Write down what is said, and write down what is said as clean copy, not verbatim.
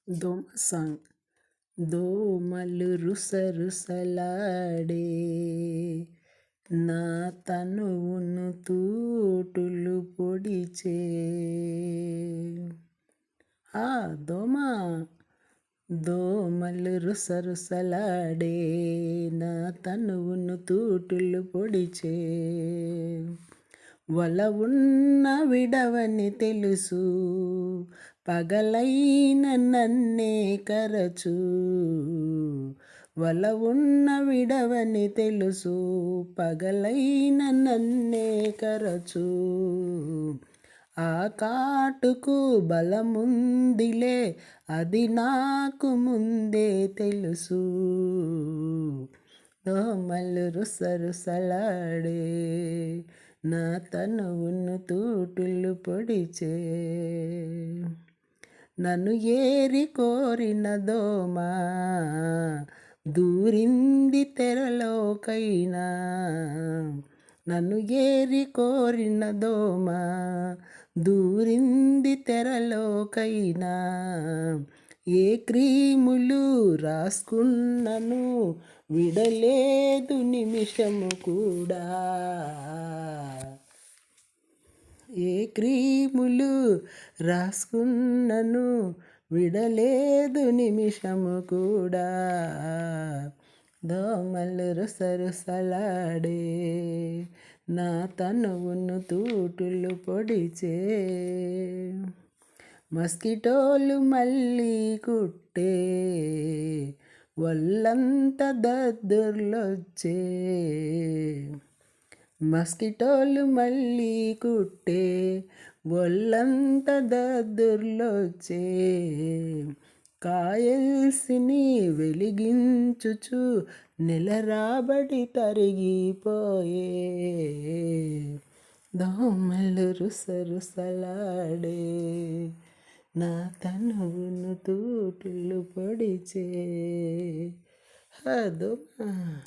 దోమ సాంగ్. దోమలు రుసరుసలాడే నా తనువును తూటులు పొడిచే. దోమ. దోమలు రుసరుసలాడే నా తనువును తూటులు పొడిచే. వల ఉన్న విడవని తెలుసు, పగలైన నన్నే కరచు. వల ఉన్న విడవని తెలుసు, పగలైన నన్నే కరచు. ఆ కాటుకు బలముందిలే, అది నాకు ముందే తెలుసు. దోమలు రుసరుసలాడే నా తనువును తూటులు పొడిచే. నన్ను ఏరి కోరిన దోమ దూరింది తెరలోకైనా. నన్ను ఏరి కోరిన దోమ దూరింది తెరలోకైనా. ఏ క్రీములు రాసుకున్నను విడలేదు నిమిషము కూడా. ఏ క్రీములు రాసుకున్నను విడలేదు నిమిషము కూడా. దోమలు రుసరుసలాడే నా తనువును తూటులు పొడిచే. మస్కిటోలు మళ్ళీ కుట్టే, ఒళ్ళంత దద్దుర్లొచ్చే. మస్కిటోలు మళ్ళీ కుట్టే, ఒళ్ళంత దద్దుర్లొచ్చే. కాయల్సిని వెలిగించుచు నెల రాబడి తరిగిపోయే. దోమలు రుసరుసలాడే నా తనువును తూటులు పొడిచే. దోమ.